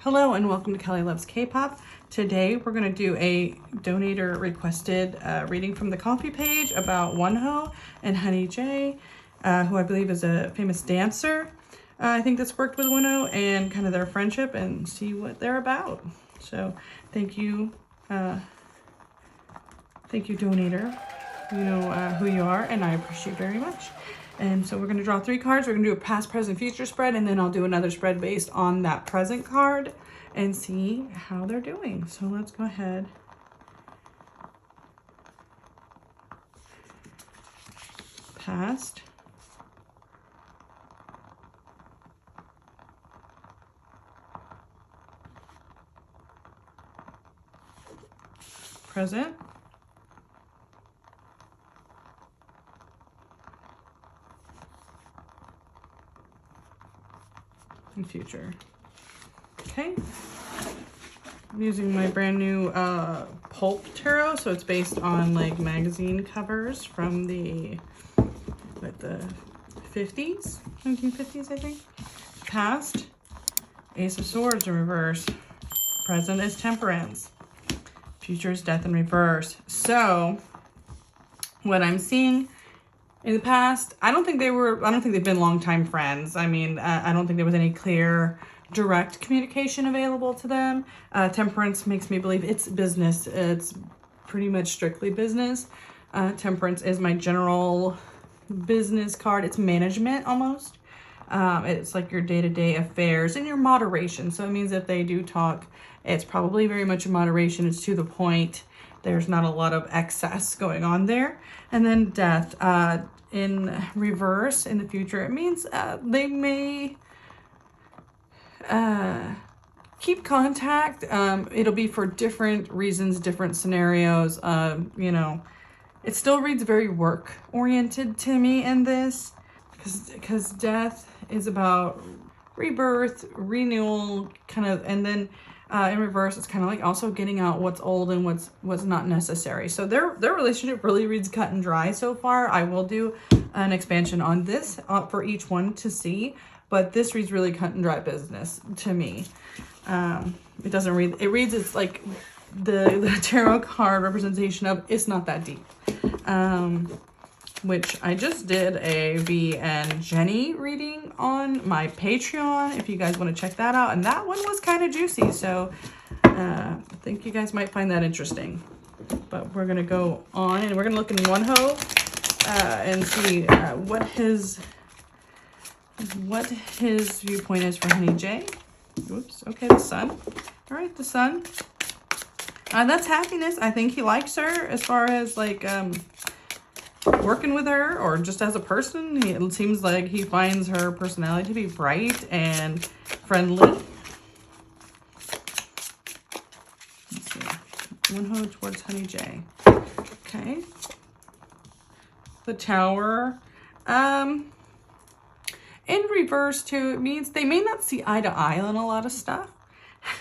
Hello and welcome to Kelly Loves K-Pop. Today we're going to do a donator requested reading from the Ko-fi page about Wonho and Honey J, who I believe is a famous dancer. I think that's worked with Wonho and kind of their friendship and see what they're about. So thank you donator. You know who you are and I appreciate very much. And so we're going to draw 3 cards. We're going to do a past, present, future spread, and then I'll do another spread based on that present card and see how they're doing. So let's go ahead. Past. Present. And future. Okay. I'm using my brand new Pulp tarot, so it's based on like magazine covers from the 50s, 1950s, I think. Past, Ace of Swords in reverse. Present is Temperance. Future is Death in reverse. So what I'm seeing in the past, I don't think they've been longtime friends. I mean, I don't think there was any clear, direct communication available to them. Temperance makes me believe it's business. It's pretty much strictly business. Temperance is my general business card. It's management almost. It's like your day-to-day affairs and your moderation. So it means if they do talk, it's probably very much in moderation. It's to the point. There's not a lot of excess going on there. And then Death in reverse in the future. It means they may keep contact. It'll be for different reasons, different scenarios. You know, it still reads very work oriented to me in this because Death is about rebirth, renewal, kind of, and then in reverse, it's kind of like also getting out what's old and what's not necessary. So their relationship really reads cut and dry so far. I will do an expansion on this for each one to see, but this reads really cut and dry business to me. It doesn't read, it reads, it's like the tarot card representation of it's not that deep. Which I just did a V and Jenny reading on my Patreon, if you guys want to check that out. And that one was kind of juicy, so I think you guys might find that interesting. But we're going to go on and we're going to look in Wonho and see what his viewpoint is for Honey J. Oops, okay, the Sun. All right, the Sun. That's happiness. I think he likes her as far as like working with her or just as a person. It seems like he finds her personality to be bright and friendly. Let's see. Wonho towards Honey J. Okay. The Tower. In reverse too, it means they may not see eye to eye on a lot of stuff,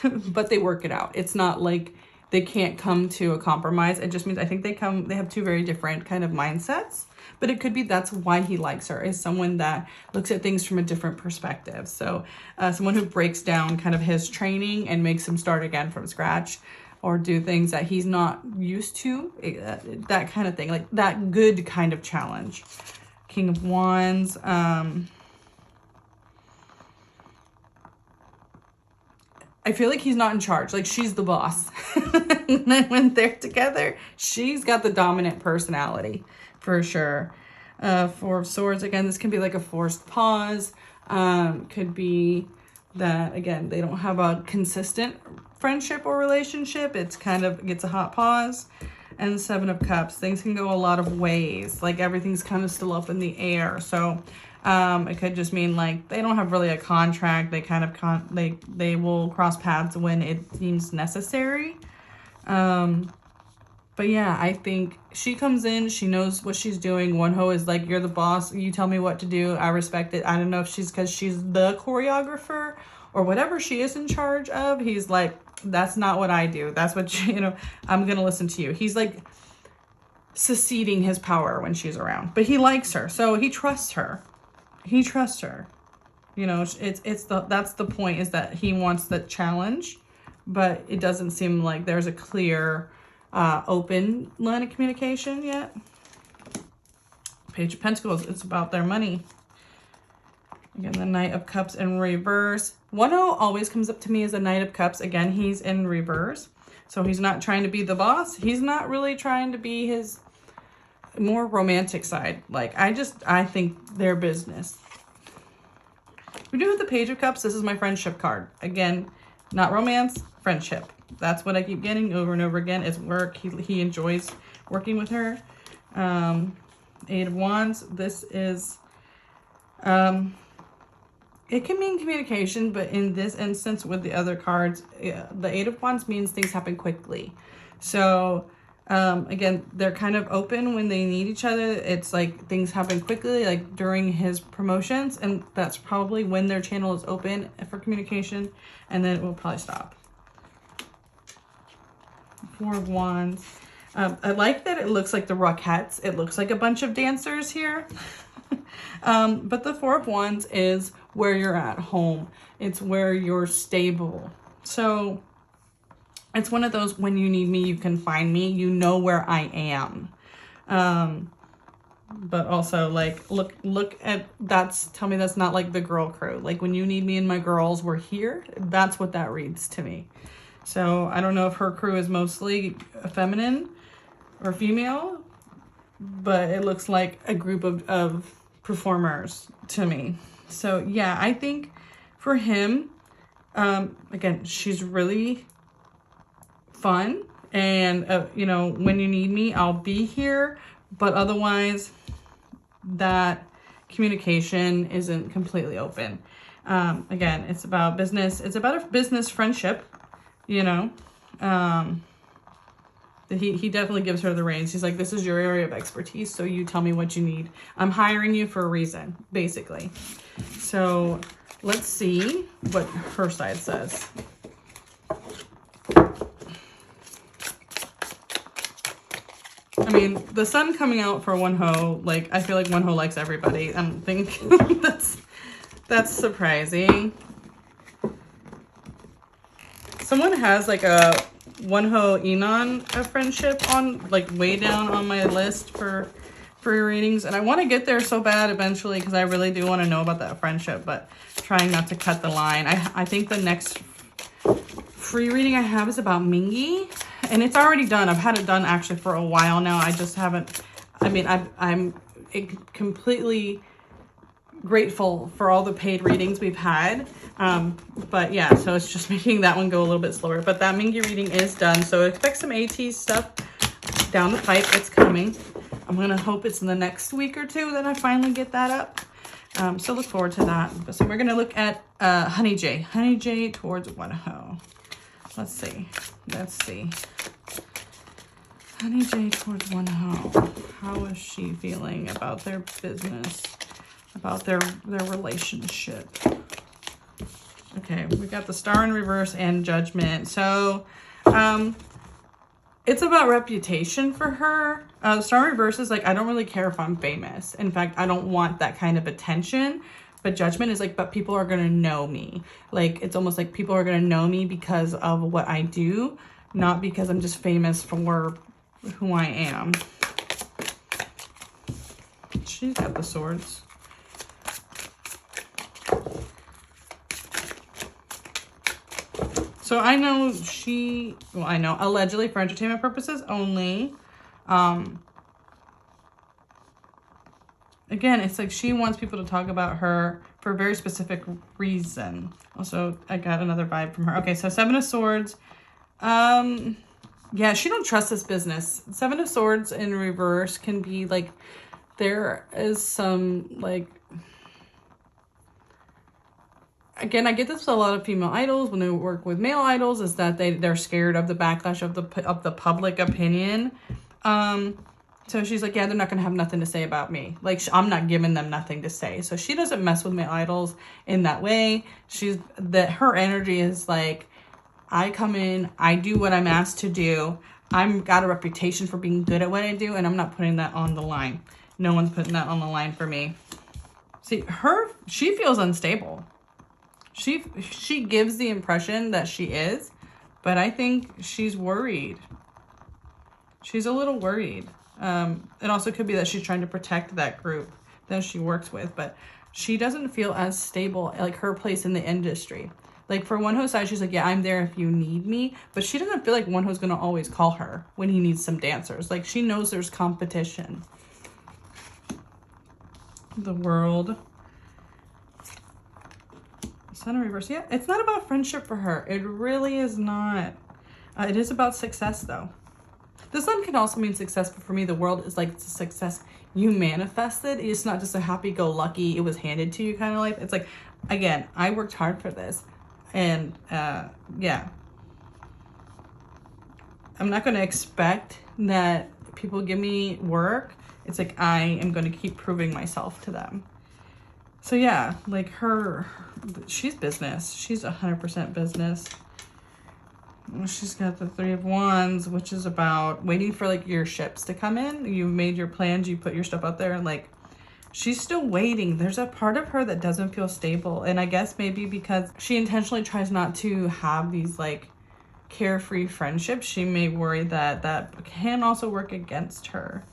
but they work it out. It's not like they can't come to a compromise. It just means I think they have 2 very different kind of mindsets, but it could be that's why he likes her, is someone that looks at things from a different perspective. So someone who breaks down kind of his training and makes him start again from scratch or do things that he's not used to, that kind of thing, like that good kind of challenge. King of Wands. I feel like he's not in charge. Like she's the boss. And then when they're together, she's got the dominant personality for sure. 4 of Swords. Again, this can be like a forced pause. Could be that, again, they don't have a consistent friendship or relationship. It's kind of gets a hot pause. And 7 of Cups. Things can go a lot of ways. Like everything's kind of still up in the air. So it could just mean like they don't have really a contract. They kind of they will cross paths when it seems necessary. But yeah, I think she comes in, she knows what she's doing. Wonho is like, you're the boss, you tell me what to do, I respect it. I don't know if she's because she's the choreographer or whatever she is in charge of. He's like, that's not what I do. That's what you know, I'm gonna listen to you. He's like seceding his power when she's around, but he likes her, so he trusts her. He trusts her. You know, that's the point, is that he wants the challenge, but it doesn't seem like there's a clear, open line of communication yet. Page of Pentacles, it's about their money. Again, the Knight of Cups in reverse. Wonho always comes up to me as a Knight of Cups. Again, he's in reverse. So he's not trying to be the boss. He's not really trying to be his more romantic side. Like, I think they're business. We do have the Page of Cups. This is my friendship card. Again, not romance, friendship. That's what I keep getting over and over again. It's work. He enjoys working with her. Eight of Wands. This is, it can mean communication, but in this instance with the other cards, the Eight of Wands means things happen quickly. So, again, they're kind of open when they need each other. It's like things happen quickly, like during his promotions, and that's probably when their channel is open for communication, and then it will probably stop. Four of Wands. I like that it looks like the Rockettes. It looks like a bunch of dancers here. But the Four of Wands is where you're at home. It's where you're stable. So it's one of those, when you need me, you can find me. You know where I am. But also, like, look at, tell me that's not like the girl crew. Like, when you need me and my girls, we're here. That's what that reads to me. So I don't know if her crew is mostly feminine or female, but it looks like a group of performers to me. So yeah, I think for him, again, she's really fun, and you know, when you need me, I'll be here, but otherwise that communication isn't completely open. Again, it's about business. It's about a business friendship, you know. He definitely gives her the reins. He's like, this is your area of expertise, so you tell me what you need. I'm hiring you for a reason, basically. So let's see what her side says. I mean, the sun coming out for Wonho, like, I feel like Wonho likes everybody. I don't think that's surprising. Someone has like a Wonho Enon friendship on, like, way down on my list for free readings, and I want to get there so bad eventually, because I really do want to know about that friendship, but trying not to cut the line. I think the next free reading I have is about Mingy, and it's already done. I've had it done actually for a while now. I just haven't, I mean, I'm completely grateful for all the paid readings we've had, but yeah, so it's just making that one go a little bit slower. But that Mingy reading is done, so expect some AT stuff down the pipe. It's coming. I'm gonna hope it's in the next week or two that I finally get that up, so look forward to that. So we're gonna look at Honey J towards Wonho. Let's see Honey J towards Wonho. How is she feeling about their business, about their relationship? Okay, we got the Star in reverse and Judgment. So it's about reputation for her. The Star in reverse is like, I don't really care if I'm famous. In fact, I don't want that kind of attention. But Judgment is like, but people are gonna know me. Like, it's almost like people are gonna know me because of what I do, not because I'm just famous for who I am. She's got the swords. So I know I know, allegedly for entertainment purposes only. Again, it's like she wants people to talk about her for a very specific reason. Also, I got another vibe from her. Okay, so Seven of Swords. Yeah, she don't trust this business. Seven of Swords in reverse can be like, there is some, like, again, I get this with a lot of female idols when they work with male idols, is that they're scared of the backlash of the public opinion. So she's like, yeah, they're not going to have nothing to say about me. Like, I'm not giving them nothing to say. So she doesn't mess with male idols in that way. Her energy is like, I come in, I do what I'm asked to do. I've got a reputation for being good at what I do, and I'm not putting that on the line. No one's putting that on the line for me. See, she feels unstable. She gives the impression that she is, but I think she's worried. She's a little worried. It also could be that she's trying to protect that group that she works with, but she doesn't feel as stable, like her place in the industry. Like for Wonho's side, she's like, yeah, I'm there if you need me, but she doesn't feel like Wonho's gonna always call her when he needs some dancers. Like she knows there's competition. The World. Sun in reverse. Yeah, it's not about friendship for her. It really is not. It is about success though. The Sun can also mean success, but for me, the World is like it's a success you manifested. It's not just a happy-go-lucky, it was handed to you kind of life. It's like, again, I worked hard for this. And yeah. I'm not going to expect that people give me work. It's like I am going to keep proving myself to them. So yeah, like she's business. She's 100% business. She's got the Three of Wands, which is about waiting for like your ships to come in. You made your plans, you put your stuff out there, and like she's still waiting. There's a part of her that doesn't feel stable. And I guess maybe because she intentionally tries not to have these like carefree friendships, she may worry that that can also work against her.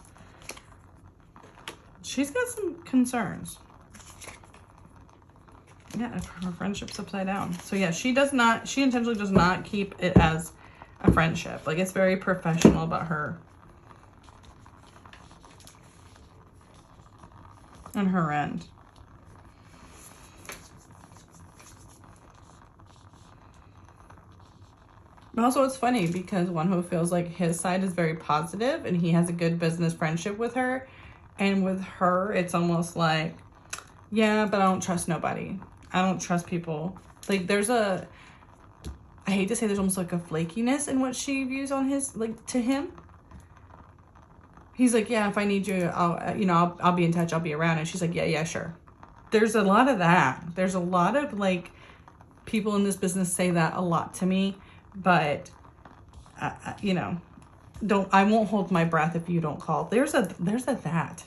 She's got some concerns. Yeah, her friendship's upside down. So yeah, she intentionally does not keep it as a friendship. Like it's very professional about her. On her end. But also it's funny because Wonho feels like his side is very positive and he has a good business friendship with her. And with her, it's almost like, yeah, but I don't trust nobody. I don't trust people. Like there's I hate to say there's almost like a flakiness in what she views on his, like to him. He's like, yeah, if I need you, I'll be in touch. I'll be around. And she's like, yeah, sure. There's a lot of that. There's a lot of like people in this business say that a lot to me, but I won't hold my breath if you don't call. There's a that.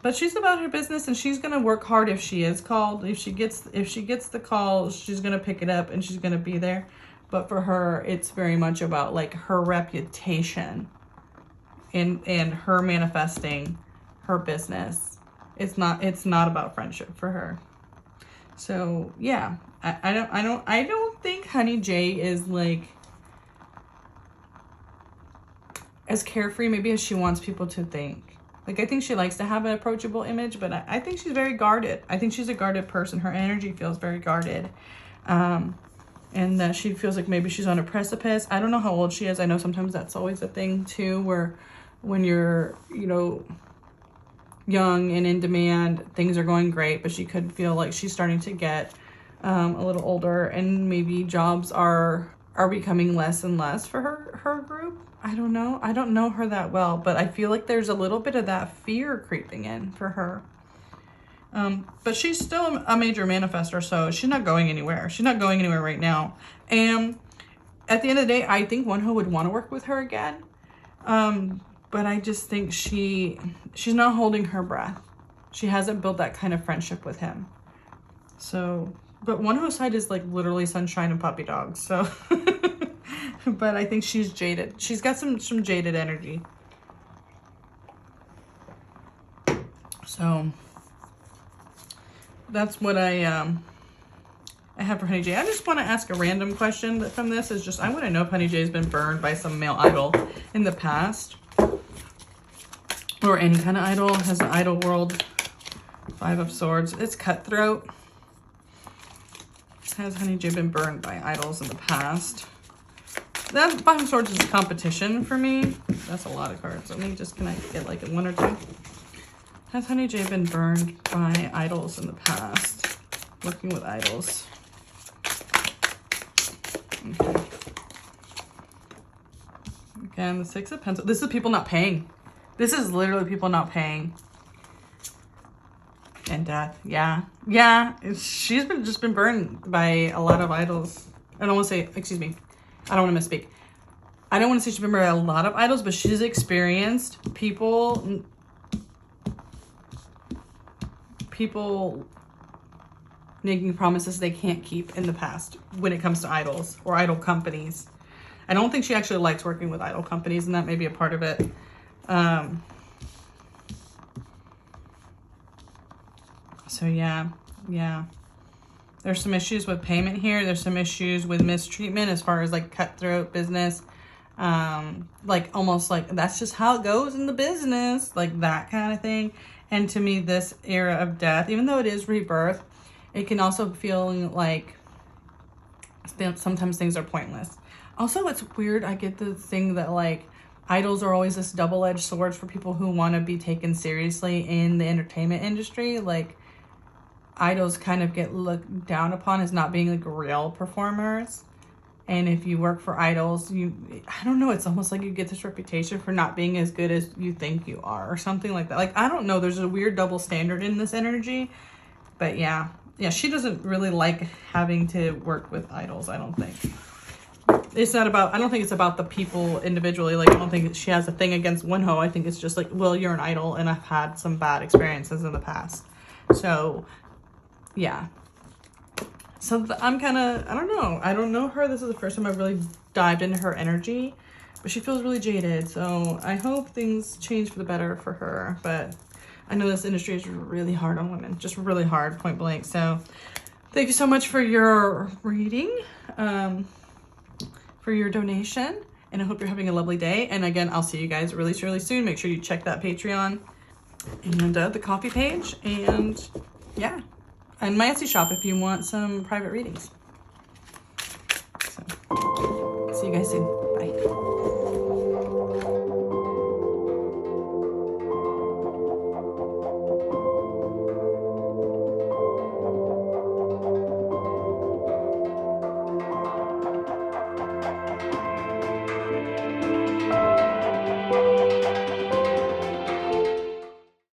But she's about her business and she's going to work hard if she is called. If she gets the call, she's going to pick it up and she's going to be there. But for her, it's very much about like her reputation and her manifesting her business. It's not about friendship for her. So, yeah. I don't think Honey J is like as carefree maybe as she wants people to think. Like, I think she likes to have an approachable image, but I think she's very guarded. I think she's a guarded person. Her energy feels very guarded. And that she feels like maybe she's on a precipice. I don't know how old she is. I know sometimes that's always a thing, too, where when you're, young and in demand, things are going great, but she could feel like she's starting to get a little older and maybe jobs are becoming less and less for her group. I don't know. I don't know her that well, but I feel like there's a little bit of that fear creeping in for her. But she's still a major manifestor, so she's not going anywhere. She's not going anywhere right now. And at the end of the day, I think Wonho would want to work with her again. But I just think she's not holding her breath. She hasn't built that kind of friendship with him. So, but Wonho's side is like literally sunshine and puppy dogs, so... But I think she's jaded. She's got some jaded energy. So that's what I have for Honey J. I just want to ask a random question from this. Is just I want to know if Honey J has been burned by some male idol in the past, or any kind of idol. Has the idol world. 5 of Swords. It's cutthroat. Has Honey J been burned by idols in the past? That 5 of Swords is competition for me. That's a lot of cards. Let me just, can I get like a 1 or 2? Has Honey J been burned by idols in the past? Working with idols. Okay. Again, the 6 of Pentacles. This is people not paying. This is literally people not paying. And death. Yeah. Yeah. She's just been burned by a lot of idols. I don't want to say, excuse me. I don't want to misspeak. I don't want to say she's been burned by a lot of idols, but she's experienced people people making promises they can't keep in the past when it comes to idols or idol companies. I don't think she actually likes working with idol companies, and that may be a part of it. So yeah. There's some issues with payment here. There's some issues with mistreatment as far as like cutthroat business. Like almost like that's just how it goes in the business, like that kind of thing. And to me, this era of death, even though it is rebirth, it can also feel like sometimes things are pointless. Also, it's weird. I get the thing that like idols are always this double-edged sword for people who want to be taken seriously in the entertainment industry. Like idols kind of get looked down upon as not being like real performers. And if you work for idols, I don't know, it's almost like you get this reputation for not being as good as you think you are or something like that. Like, I don't know, there's a weird double standard in this energy. But yeah, she doesn't really like having to work with idols, I don't think. It's not about, I don't think it's about the people individually. Like, I don't think she has a thing against Wonho. I think it's just like, well, you're an idol and I've had some bad experiences in the past. So, yeah. So I'm kind of, I don't know. I don't know her. This is the first time I've really dived into her energy. But she feels really jaded. So I hope things change for the better for her. But I know this industry is really hard on women. Just really hard, point blank. So thank you so much for your reading. For your donation, and I hope you're having a lovely day. And again, I'll see you guys really soon. Make sure you check that Patreon and the coffee page, and yeah, and my Etsy shop if you want some private readings. So see you guys soon.